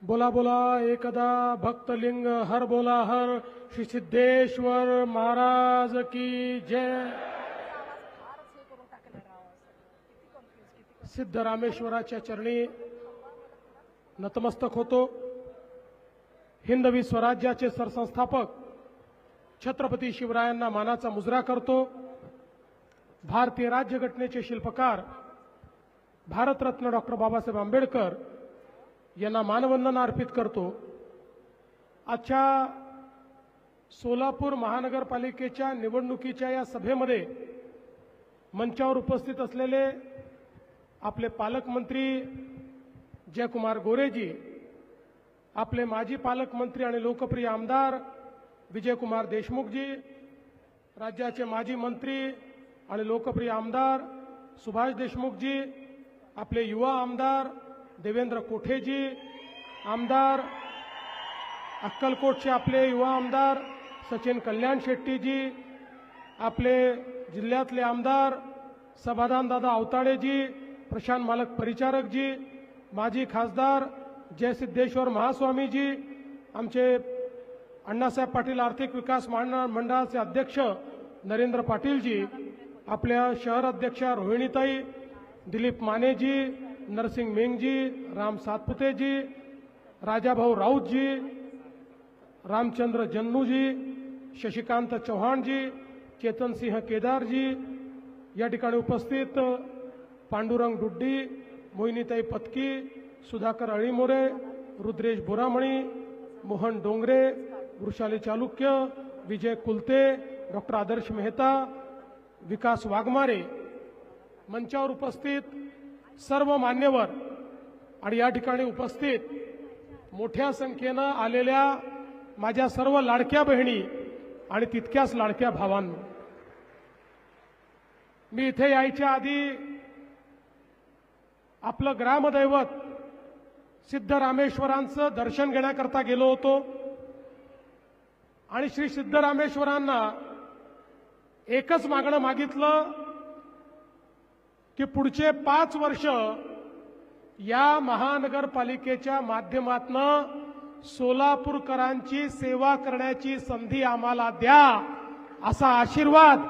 बोला बोला एकदा भक्तलिंग हर बोला हर श्री सिद्धेश्वर महाराज की जय। सिद्धरामेश्वराच्या चरणी नतमस्तक होतो। हिंदवी स्वराज्याचे सरसंस्थापक छत्रपती शिवरायांना मानाचा मुजरा करतो। भारतीय राज्यघटनेचे शिल्पकार भारतरत्न डॉक्टर बाबासाहेब आंबेडकर यांना मानवंदना अर्पित करतो। आजच्या सोलापूर महानगरपालिकेच्या निवडणुकीच्या या सभेमध्ये मंचावर उपस्थित असलेले आपले पालकमंत्री जयकुमार गोरेजी, आपले माजी पालकमंत्री आणि लोकप्रिय आमदार विजयकुमार देशमुखजी, राज्याचे माजी मंत्री आणि लोकप्रिय आमदार सुभाष देशमुखजी, आपले युवा आमदार देवेंद्र कोठेजी, आमदार अक्कलकोटचे आपले युवा आमदार सचिन कल्याण शेट्टीजी, आपले जिल्ह्यातले आमदार समाधान दादा अवताडेजी, प्रशांत मालक परिचारकजी, माजी खासदार जयसिद्धेश्वर महास्वामीजी, आमचे अण्णासाहेब पाटील आर्थिक विकास मंडळाचे अध्यक्ष नरेंद्र पाटीलजी, आपल्या शहर अध्यक्षा रोहिणीताई, दिलीप मानेजी, नरसिंग मेंगजी, राम सातपुतेजी, राजाभाऊ राऊतजी, रामचंद्र जन्नूजी, शशिकांत चौहानजी, चेतनसिंह केदारजी, या ठिकाणी उपस्थित पांडुरंग डुड्डी, मोहिनीताई पत्की, सुधाकर अळीमोरे, रुद्रेश बोरामणी, मोहन डोंगरे, वृषाली चालुक्य, विजय कुलते, डॉक्टर आदर्श मेहता, विकास वाघमारे, मंचावर उपस्थित सर्व मान्यवर आणि या ठिकाणी उपस्थित मोठ्या संख्येने आलेल्या माझ्या सर्व लाडक्या बहिणी आणि तितक्याच लाडक्या भावांनो, मी इथे यायच्या आधी आपलं ग्रामदैवत सिद्धरामेश्वरांचं दर्शन घेण्याकरता गेलो होतो आणि श्री सिद्धरामेश्वरांना एकच मागणं मागितलं की पुढचे 5 वर्ष या महानगरपालिकेच्या माध्यमातून सोलापूरकरांची सेवा करण्याची संधी आम्हाला द्या, असा आशीर्वाद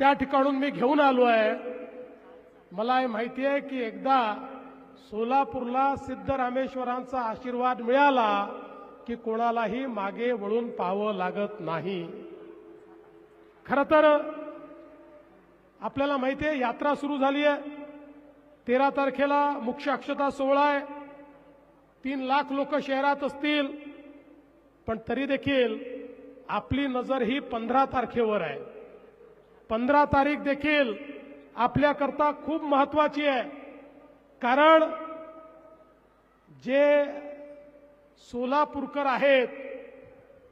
त्या ठिकाणून मी घेऊन आलो आहे। मला हे माहिती आहे की एकदा सोलापूरला सिद्धरामेश्वरांचा आशीर्वाद मिळाला की कोणालाही मागे वळून पाहावं लागत नाही। खरं तर आपल्याला माहिती आहे यात्रा सुरू झाली आहे। 13 तारखेला मुख्य अक्षता सोहळा आहे। 3 लाख लोक शहरात असतील, पण तरी देखील आपली नजर ही 15 तारखेवर आहे। 15 तारीख देखील आपल्याकरता खूप महत्त्वाची आहे, कारण जे सोलापूरकर आहेत,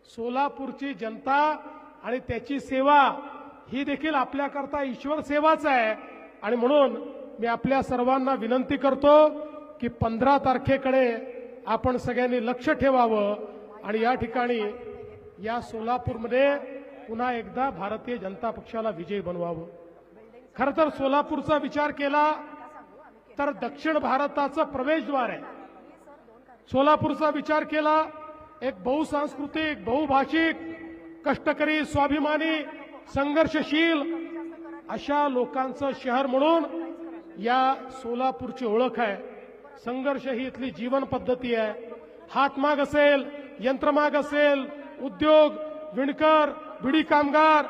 सोलापूरची जनता आणि त्याची सेवा ही देखील आपल्याकरता ईश्वर सेवाच आहे। आणि म्हणून मी आपल्या सर्वांना विनंती करतो की 15 तारखेकडे आपण सगळ्यांनी लक्ष ठेवावं आणि या ठिकाणी या सोलापूरमध्ये पुन्हा एकदा भारतीय जनता पक्षाला विजयी बनवावं। खरं तर सोलापूरचा विचार केला तर दक्षिण भारताचं प्रवेशद्वार आहे। सोलापूरचा विचार केला एक बहुसांस्कृतिक, बहुभाषिक, कष्टकरी, स्वाभिमानी, संघर्षशील अशा लोकांचं शहर म्हणून या सोलापूरची ओळख आहे। संघर्ष ही इथली जीवन पद्धती आहे। हातमाग असेल, यंत्रमाग असेल, उद्योग, विणकर, बिडी कामगार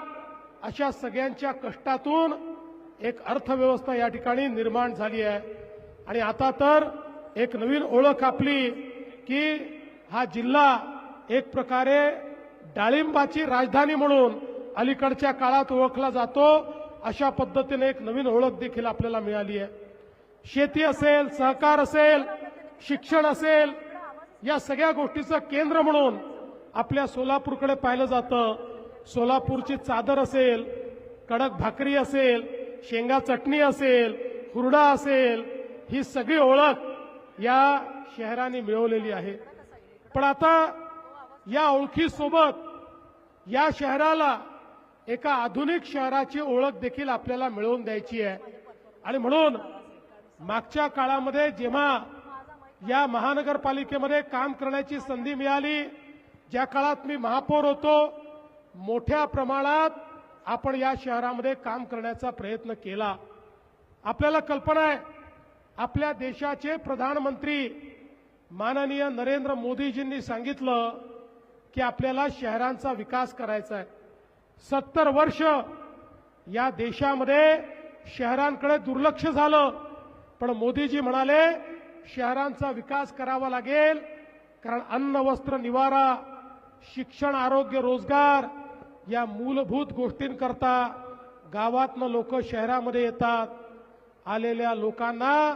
अशा सगळ्यांच्या कष्टातून एक अर्थव्यवस्था या ठिकाणी निर्माण झाली आहे। आणि आता तर एक नवीन ओळख आपली की हा जिल्हा एक प्रकारे डाळिंबाची राजधानी म्हणून अलीकडच्या काळात ओळखला जातो, अशा पद्धतीने एक नवीन ओळख देखील आपल्याला मिळाली आहे। शेती असेल, सहकार असेल, शिक्षण असेल, या सगळ्या गोष्टीचं केंद्र म्हणून आपल्या सोलापूरकडे पाहिलं जातं। सोलापूरची चादर असेल, कडक भाकरी असेल, शेंगा चटणी असेल, हुरडा असेल, ही सगळी ओळख या शहराने मिळवलेली आहे। पण आता या ओळखीसोबत या शहराला एका आधुनिक शहराची ओळख देखील आपल्याला मिळवून द्यायची आहे। आणि म्हणून मागच्या काळामध्ये जेव्हा या महानगरपालिकेमध्ये काम करण्याची संधी मिळाली। ज्या काळात मी महापौर होतो, मोठ्या प्रमाणात आपण या शहरामध्ये काम करण्याचा प्रयत्न केला। आपल्याला कल्पना आहे, आपल्या देशाचे प्रधानमंत्री माननीय नरेंद्र मोदीजींनी सांगितलं की आपल्याला शहरांचा विकास करायचा आहे। 70 वर्ष या देशामध्ये शहरांकडे दुर्लक्ष झालं, पण मोदीजी म्हणाले शहरांचा विकास करावा लागेल, कारण अन्न वस्त्र निवारा, शिक्षण, आरोग्य, रोजगार या मूलभूत गोष्टींकरता गावातनं लोक शहरामध्ये येतात। आलेल्या लोकांना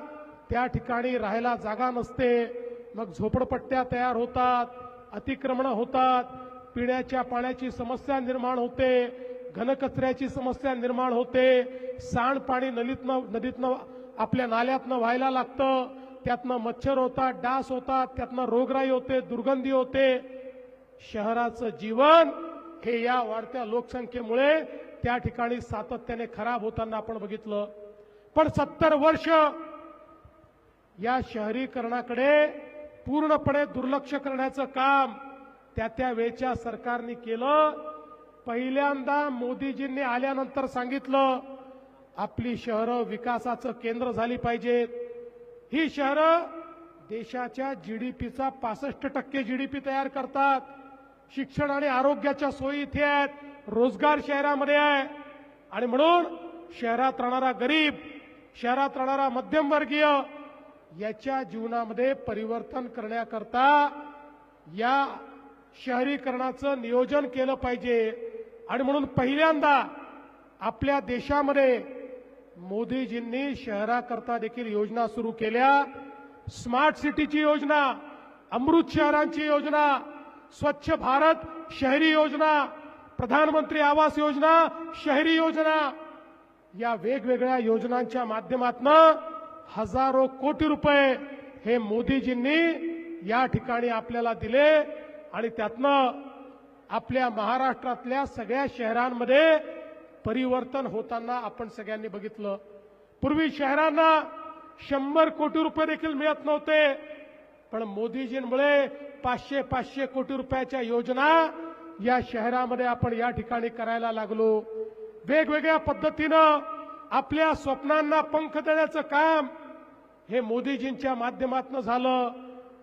त्या ठिकाणी राहायला जागा नसते, मग झोपडपट्ट्या तयार होतात, अतिक्रमण होतात, पिण्याच्या पाण्याची समस्या निर्माण होते, घनकचऱ्याची समस्या निर्माण होते, सांडपाणी नदीतनं आपल्या नाल्यातनं व्हायला लागतं, त्यातनं मच्छर होतात, डास होतात, त्यातनं रोगराई होते, दुर्गंधी होते। शहराचं जीवन हे या वाढत्या लोकसंख्येमुळे त्या ठिकाणी सातत्याने खराब होताना आपण बघितलं। पण 70 वर्ष या शहरीकरणाकडे पूर्णपणे दुर्लक्ष करण्याचं काम त्या वेळच्या सरकारने केलं। पहिल्यांदा मोदीजींनी आल्यानंतर सांगितलं आपली शहरं विकासाचं केंद्र झाली पाहिजेत। ही शहरं देशाच्या जीडीपीचा 65% जीडीपी तयार करतात। शिक्षण आणि आरोग्याच्या सोयी इथे आहेत, रोजगार शहरामध्ये आहे, आणि म्हणून शहरात राहणारा गरीब, शहरात राहणारा मध्यमवर्गीय याच्या जीवनामध्ये परिवर्तन करण्याकरता या शहरीकरणाचं नियोजन केलं पाहिजे। आणि म्हणून पहिल्यांदा आपल्या देशामध्ये मोदीजींनी शहराकरता देखील योजना सुरू केल्या। स्मार्ट सिटीची योजना, अमृत शहरांची योजना, स्वच्छ भारत शहरी योजना, प्रधानमंत्री आवास योजना शहरी योजना, या वेगवेगळ्या योजनांच्या माध्यमातून हजारो कोटी रुपये हे मोदीजींनी या ठिकाणी आपल्याला दिले, आणि त्यातनं आपल्या महाराष्ट्रातल्या सगळ्या शहरांमध्ये परिवर्तन होताना आपण सगळ्यांनी बघितलं। पूर्वी शहरांना 100 कोटी रुपये देखील मिळत नव्हते, पण मोदीजींमुळे 500 कोटी रुपयाच्या योजना या शहरामध्ये आपण या ठिकाणी करायला लागलो। वेगवेगळ्या पद्धतीनं आपल्या स्वप्नांना पंख देण्याचं काम हे मोदीजींच्या माध्यमातून झालं।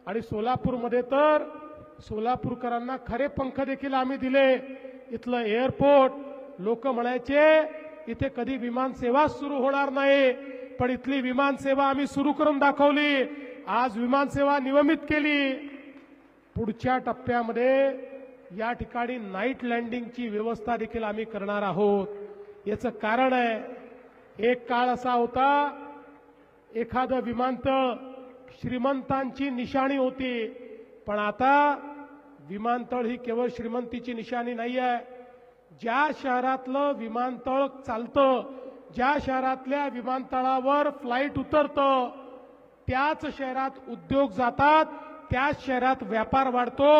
आणि सोलापूरमध्ये तर सोलापूरकरांना खरे पंख देखील आम्ही दिले। इथलं एअरपोर्ट, लोक म्हणायचे इथे कधी विमान सेवा सुरू होणार नाही, पण इथली विमान सेवा आम्ही सुरू करून दाखवली। आज विमान सेवा नियमित केली। पुढच्या टप्प्यामध्ये या ठिकाणी नाईट लँडिंगची व्यवस्था देखील आम्ही करणार आहोत। याचं कारण आहे, एक काळ असा होता एखादं विमानतळ श्रीमंतांची निशाणी होती, पण आता विमानतळ ही केवळ श्रीमंतीची निशाणी नाही आहे। ज्या शहरातलं विमानतळ चालतं, ज्या शहरातल्या विमानतळावर फ्लाईट उतरतं, त्याच शहरात उद्योग जातात, त्याच शहरात व्यापार वाढतो।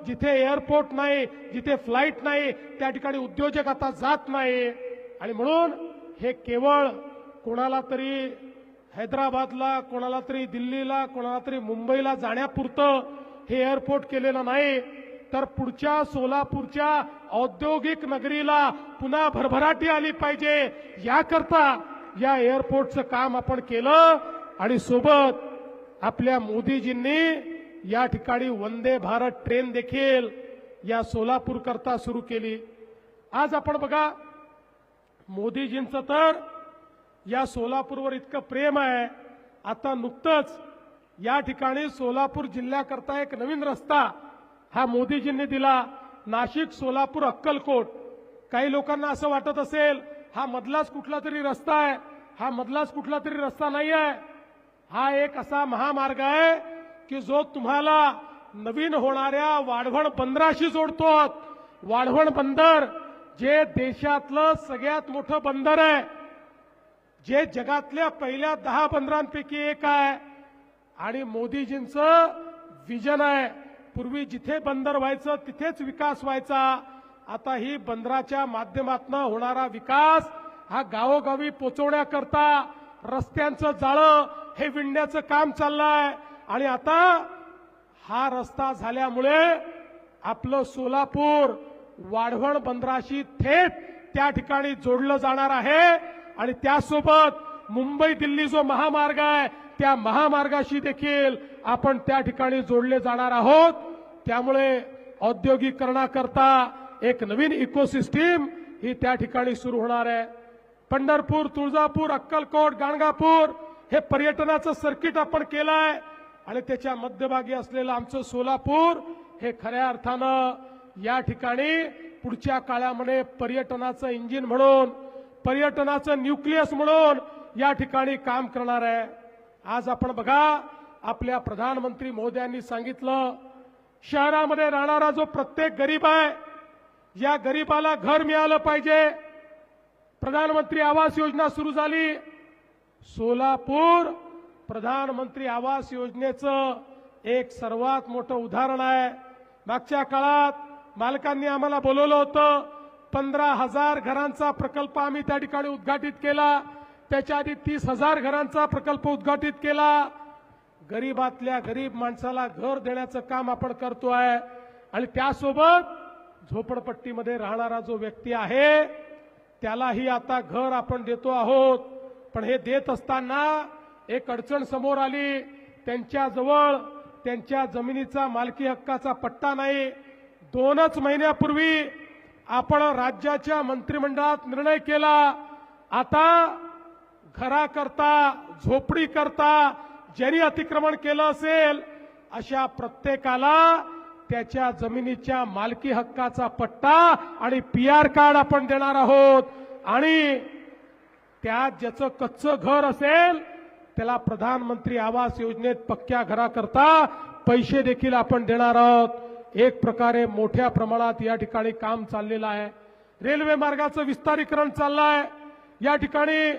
जिथे एअरपोर्ट नाही, जिथे फ्लाईट नाही, त्या ठिकाणी उद्योजक आता जात नाही। आणि म्हणून हे केवळ कोणाला तरी हैदराबादला, कोणाला तरी दिल्लीला, कोणाला तरी मुंबईला जाण्यापुरतं हे एअरपोर्ट केलेलं नाही, तर पुढच्या सोलापूरच्या औद्योगिक नगरीला पुन्हा भरभराटी आली पाहिजे, याकरता या एअरपोर्टचं काम आपण केलं। आणि सोबत आपल्या मोदीजींनी या ठिकाणी वंदे भारत ट्रेन देखील या सोलापूर करता सुरू केली। आज आपण बघा, मोदीजींचं तर या सोलापूरवर इतकं प्रेम आहे, आता नुकतंच या ठिकाणी सोलापूर जिल्ह्याकरता एक नवीन रस्ता हा मोदीजींनी दिला, नाशिक, सोलापूर, अक्कलकोट। काही लोकांना असं वाटत असेल हा मधलाच कुठला तरी रस्ता आहे, हा मधलाच कुठला तरी रस्ता नाही आहे। हा एक असा महामार्ग आहे की जो तुम्हाला नवीन होणाऱ्या वाढवण बंदराशी जोडतो। वाढवण बंदर जे देशातलं सगळ्यात मोठं बंदर आहे, जे जगातल्या पहिल्या 10 बंदरांपैकी एक आहे, आणि मोदीजींचं विजन आहे पूर्वी जिथे बंदर व्हायचं तिथेच विकास व्हायचा, आता ही बंदराच्या माध्यमातून होणारा विकास हा गावोगावी पोहोचवण्याकरता रस्त्यांचं जाळं हे विणण्याचं काम चाललंय। आणि आता हा रस्ता झाल्यामुळे आपलं सोलापूर वाढवण बंदराशी थेट त्या ठिकाणी जोडलं जाणार आहे आणि त्यासोबत मुंबई दिल्ली जो महामार्ग आहे त्या महामार्गाशी देखील आपण त्या ठिकाणी जोडले जाणार आहोत। त्यामुळे औद्योगिकरणाकरता एक नवीन इकोसिस्टीम ही त्या ठिकाणी सुरू होणार आहे। पंढरपूर, तुळजापूर, अक्कलकोट, गाणगापूर हे पर्यटनाचं सर्किट आपण केलंय आणि त्याच्या मध्यभागी असलेलं आमचं सोलापूर हे खऱ्या अर्थानं या ठिकाणी पुढच्या काळामध्ये पर्यटनाचं इंजिन म्हणून, पर्यटनाचं न्यूक्लियस म्हणून या ठिकाणी काम करणार आहे। आज आपण बघा, आपल्या प्रधानमंत्री महोदयांनी सांगितलं, शहरामध्ये राहणारा जो प्रत्येक गरीब आहे या गरीबाला घर मिळालं पाहिजे। प्रधानमंत्री आवास योजना सुरू झाली। सोलापूर प्रधानमंत्री आवास योजनेचं एक सर्वात मोठं उदाहरण आहे। मागच्या काळात मालकांनी आम्हाला बोलवलं होतं, 15,000 घरांचा प्रकल्प आम्ही त्या ठिकाणी उद्घाटित केला। त्याच्या आधी 30,000 घरांचा प्रकल्प उद्घाटित केला। गरीबातल्या गरीब माणसाला घर देण्याचं काम आपण करतोय आणि त्यासोबत झोपडपट्टीमध्ये राहणारा जो व्यक्ती आहे त्यालाही आता घर आपण देतो आहोत। पण हे देत असताना एक अडचण समोर आली, त्यांच्याजवळ त्यांच्या जमिनीचा मालकी हक्काचा पट्टा नाही। 2च महिन्यापूर्वी आपण राज्याच्या मंत्रिमंडळात निर्णय केला, आता घराकरता, झोपडीकरता ज्यांनी अतिक्रमण केलं असेल अशा प्रत्येकाला त्याच्या जमिनीच्या मालकी हक्काचा पट्टा आणि पीआर कार्ड आपण देणार आहोत आणि त्यात ज्याचं कच्चं घर असेल त्याला प्रधानमंत्री आवास योजनेत पक्क्या घराकरता पैसे देखील आपण देणार आहोत। एक प्रकारे मोठ्या प्रमाणात या ठिकाणी काम चाललेलं आहे। रेल्वे मार्गाचं विस्तारीकरण चाललंय। या ठिकाणी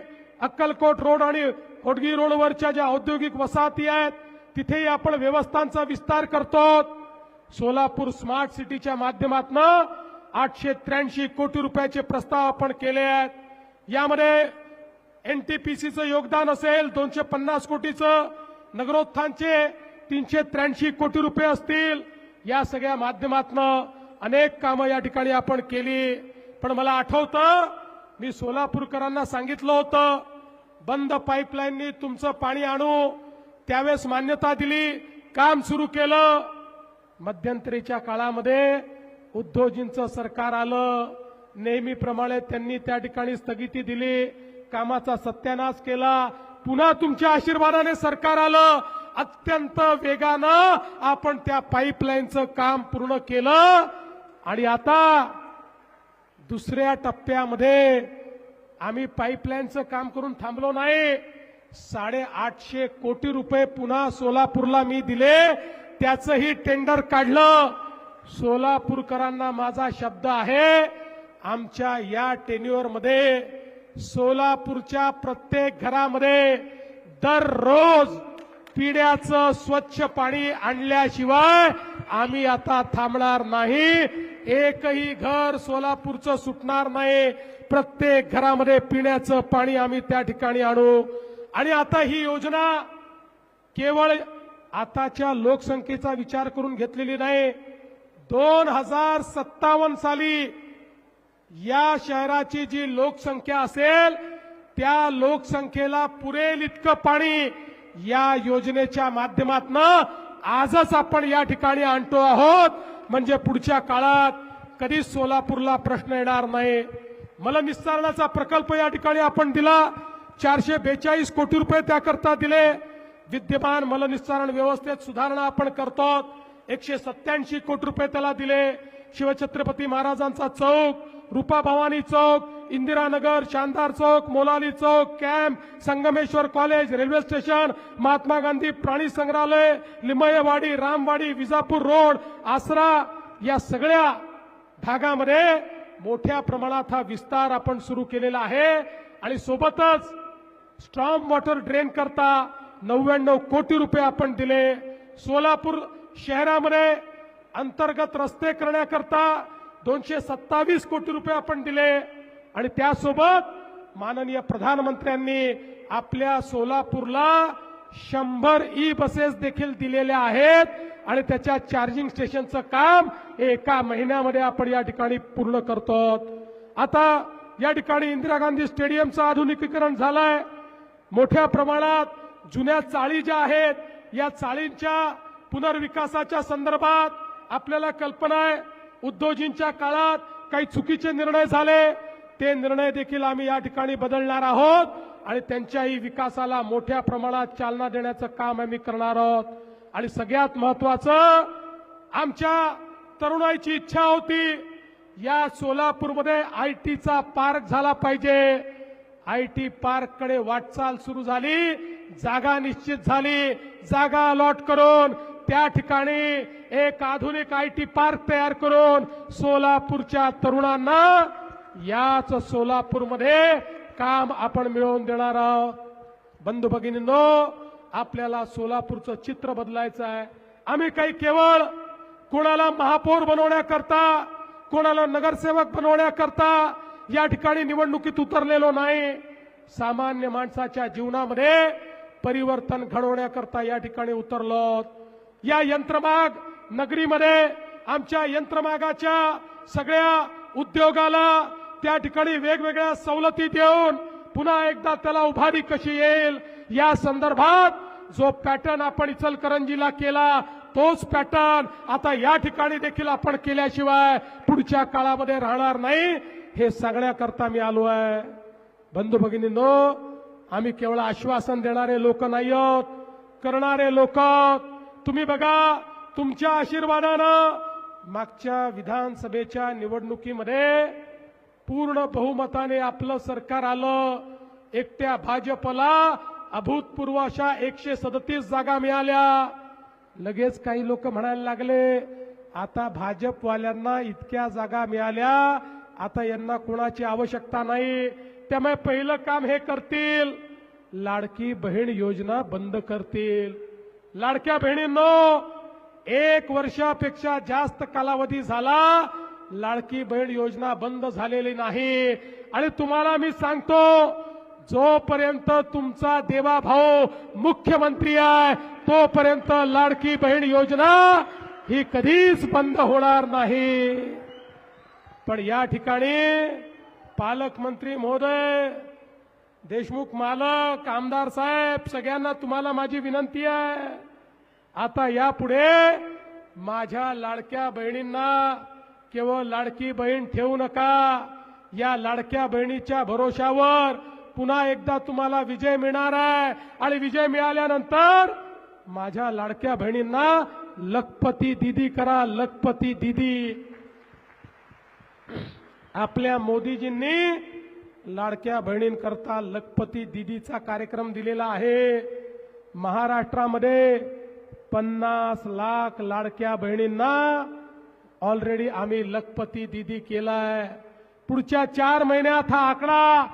अक्कलकोट रोड आणि होडगी रोडवरच्या ज्या औद्योगिक वसाहती आहेत तिथेही आपण व्यवस्थांचा विस्तार करतो। सोलापूर स्मार्ट सिटीच्या माध्यमातून 883 कोटी रुपयाचे प्रस्ताव आपण केले आहेत। यामध्ये एनटीपीसीचं योगदान असेल 250 कोटीचं, नगरोत्थानचे 383 कोटी रुपये असतील। या सगळ्या माध्यमातून अनेक कामं या ठिकाणी आपण केली। पण मला आठवतं, मी सोलापूरकरांना सांगितलं होतं, बंद पाईपलाईननी तुमचं पाणी आणू, त्यावेळेस मान्यता दिली, काम सुरू केलं। मध्यंतरीच्या काळामध्ये उद्धवजींचं सरकार आलं, नेहमीप्रमाणे त्यांनी त्या ठिकाणी स्थगिती दिली, कामाचा सत्यानाश केला। पुन्हा तुमच्या आशीर्वादाने सरकार आलं, अत्यंत वेगानं आपण त्या पाईपलाईनचं काम पूर्ण केलं आणि आता दुसऱ्या टप्प्यामध्ये आम्ही पाईपलाईनचं काम करून थांबलो नाही। 850 कोटी रुपये पुन्हा सोलापूरला मी दिले, त्याचंही टेंडर काढलं। सोलापूरकरांना माझा शब्द आहे, आमच्या या टेन्युअरमध्ये सोलापूरच्या प्रत्येक घरामध्ये दररोज पिण्याचं स्वच्छ पाणी आणल्याशिवाय आम्ही आता थांबणार नाही। एकही घर सोलापूरचं सुटणार नाही। प्रत्येक घरामध्ये पिण्याचं पाणी आम्ही त्या ठिकाणी आणू। आणि आता ही योजना केवळ आताच्या लोकसंख्येचा विचार करून घेतलेली नाही। 2057 साली या शहराची जी लोकसंख्या असेल त्या लोकसंख्येला पुरेल इतकं पाणी या योजनेच्या माध्यमातून आजच आपण या ठिकाणी आणतो आहोत। म्हणजे पुढच्या काळात कधीच सोलापूरला प्रश्न येणार नाही। मलनिस्सारणाचा प्रकल्प या ठिकाणी आपण दिला, 442 कोटी रुपये त्याकरता दिले। विद्यमान मलनिस्सारण व्यवस्थेत सुधारणा आपण करतो, 187 कोटी रुपये त्याला दिले। शिवछत्रपती महाराजांचा चौक, रूपा Bhavani Chowk, Indiranagar, Shandar Chowk, Molali Chowk, camp, Sangameshwar college, railway station, Mahatma Gandhi प्राणी संग्रहालय, लिमयवाडी, रामवाडी, विजापूर रोड, आसरा या सगळ्या भागामध्ये मोठ्या प्रमाणात हा विस्तार आपण सुरू केलेला आहे। आणि सोबतच स्ट्रॉम वॉटर ड्रेन करता 99 कोटी रुपये आपण दिले। सोलापूर शहरामध्ये अंतर्गत रस्ते करण्याकरता 227 कोटी रुपये आपण दिले। आणि त्यासोबत माननीय प्रधानमंत्र्यांनी आपल्या सोलापूरला 100 ई बसेस देखील दिलेल्या आहेत आणि त्याच्या चार्जिंग स्टेशनचं काम एका महिन्यामध्ये आपण या ठिकाणी पूर्ण करतो। आता या ठिकाणी इंदिरा गांधी स्टेडियमचं आधुनिकीकरण झालंय। मोठ्या प्रमाणात जुन्या चाळी ज्या आहेत या चाळींच्या पुनर्विकासाच्या संदर्भात आपल्याला कल्पना आहे, उद्धवजींच्या काळात काही चुकीचे निर्णय झाले, ते निर्णय देखील आम्ही या ठिकाणी बदलणार आहोत आणि त्यांच्याही विकासाला मोठ्या प्रमाणात चालना देण्याचं काम आम्ही करणार आहोत। आणि सगळ्यात महत्त्वाचं, आमच्या तरुणाईची इच्छा होती या सोलापूरमध्ये आयटीचा पार्क झाला पाहिजे। आयटी पार्ककडे वाटचाल सुरू झाली, जागा निश्चित झाली, जागा अलॉट करून त्या ठिकाणी एक आधुनिक आयटी पार्क तयार करून सोलापूरच्या तरुणांना याच सोलापूरमध्ये काम आपण मिळवून देणार आहोत। बंधू भगिनींनो, आपल्याला सोलापूरचं चित्र बदलायचं आहे। आम्ही काही केवळ कोणाला महापौर बनवण्याकरता, कोणाला नगरसेवक बनवण्याकरता या ठिकाणी निवडणुकीत उतरलेलो नाही। सामान्य माणसाच्या जीवनामध्ये परिवर्तन घडवण्याकरता या ठिकाणी उतरलो। या यंत्रमाग नगरीमध्ये आमच्या यंत्रमागाच्या सगळ्या उद्योगाला त्या ठिकाणी वेगवेगळ्या सवलती देऊन पुन्हा एकदा त्याला उभारी कशी येईल या संदर्भात जो पॅटर्न आपण इचलकरंजीला केला, तोच पॅटर्न आता या ठिकाणी देखील आपण केल्याशिवाय पुढच्या काळामध्ये राहणार नाही, हे सांगण्याकरता मी आलो आहे। बंधू भगिनींनो, आम्ही केवळ आश्वासन देणारे लोक नाही आहोत, करणारे लोक। तुम्ही बघा, तुमच्या आशीर्वादानं मागच्या विधानसभेच्या निवडणुकीमध्ये पूर्ण बहुमताने आपलं सरकार आलं। एकट्या भाजपला अभूतपूर्व अशा 137 जागा मिळाल्या। लगेच काही लोक म्हणायला लागले, आता भाजपवाल्यांना इतक्या जागा मिळाल्या, आता यांना कोणाची आवश्यकता नाही, त्यामुळे पहिलं काम हे करतील, लाडकी बहीण योजना बंद करतील। लाडक्या बहिणींनो, 1 वर्षापेक्षा जास्त कालावधी झाला, लाडकी बहीण योजना बंद झालेली नाही। आणि तुम्हाला मी सांगतो, जोपर्यंत तुमचा देवाभाऊ मुख्यमंत्री आहे तोपर्यंत लाडकी बहीण योजना ही कधीच बंद होणार नाही। पण या ठिकाणी पालकमंत्री महोदय, देशमुख मालक, आमदार साहेब, सगळ्यांना तुम्हाला माझी विनंती आहे, आता यापुढे माझ्या लाडक्या बहिणींना केवळ लाडकी बहीण ठेवू नका। या लाडक्या बहिणीच्या भरोशावर पुन्हा एकदा तुम्हाला विजय मिळणार आहे आणि विजय मिळाल्यानंतर माझ्या लाडक्या बहिणींना लखपती दीदी करा, लखपती दीदी। आपल्या मोदीजींनी लाडक्या बहिणींकरता लखपती दीदीचा कार्यक्रम दिलेला आहे। महाराष्ट्रामध्ये 50 लाख लाडक्या बहिणींना ऑलरेडी आम्ही लखपती दीदी केलाय। पुढच्या 4 महिन्यात हा आकडा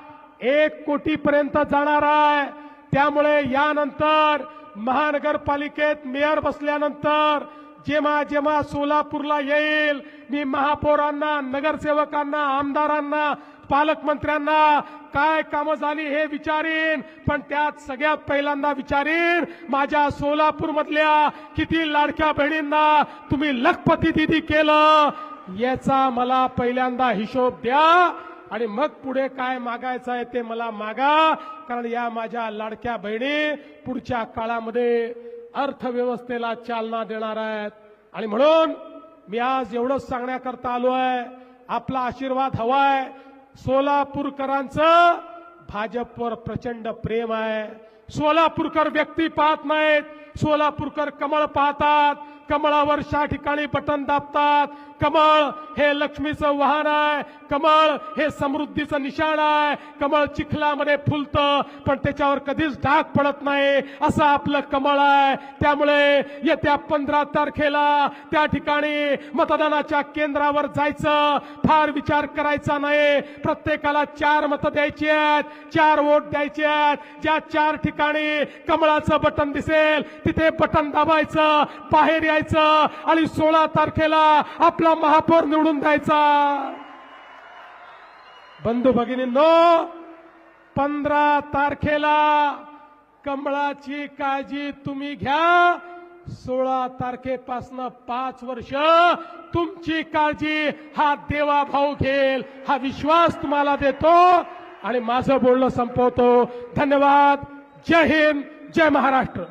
1 कोटीपर्यंत जाणार आहे। त्यामुळे यानंतर महानगरपालिकेत मेयर बसल्यानंतर जेव्हा जेव्हा सोलापूरला येईल, मी महापौरांना, नगरसेवकांना, आमदारांना, पालकमंत्र्यांना काय कामं झाली हे विचारीन, पण त्यात सगळ्यात पहिल्यांदा विचारीन माझ्या सोलापूरमधल्या किती लाडक्या बहिणींना तुम्ही लखपती दीदी केलं, याचा मला पहिल्यांदा हिशोब द्या आणि मग पुढे काय मागायचं आहे ते मला मागा। कारण या माझ्या लाडक्या बहिणी पुढच्या काळामध्ये अर्थव्यवस्थेला चालना देणार आहेत। आणि म्हणून मी आज एवढंच सांगण्याकरता आलो आहे, आपला आशीर्वाद हवाय। सोलापूरकरांचं भाजपवर प्रचंड प्रेम आहे। सोलापूरकर व्यक्ती पाहत नाहीत, सोलापूरकर कमळ पाहतात। कमळावर 6 ठिकाणी बटन दाबतात। कमळ हे लक्ष्मीचं वाहन आहे, कमळ हे समृद्धीचं निशाण आहे। कमळ चिखलामध्ये फुलतं पण त्याच्यावर कधीच डाग पडत नाही, असं आपलं कमळ आहे। त्यामुळे येत्या 15 तारखेला त्या ठिकाणी मतदानाच्या केंद्रावर जायचं, फार विचार करायचा नाही। प्रत्येकाला 4 मतं द्यायची आहेत, 4 वोट द्यायचे आहेत। ज्या 4 ठिकाणी कमळाचं बटन दिसेल तिथे बटन दाबायचं, बाहेर यायचं आणि 16 तारखेला आपला महापौर निवडून द्यायचा। बंधू भगिनींनो, 15 तारखेला कमळाची काळजी तुम्ही घ्या. 16 तारखेपासून 5 वर्ष तुमची काळजी हा देवा भाऊ घेईल, हा विश्वास तुम्हाला देतो आणि माझं बोलणं संपवतो. धन्यवाद. जय हिंद, जय महाराष्ट्र.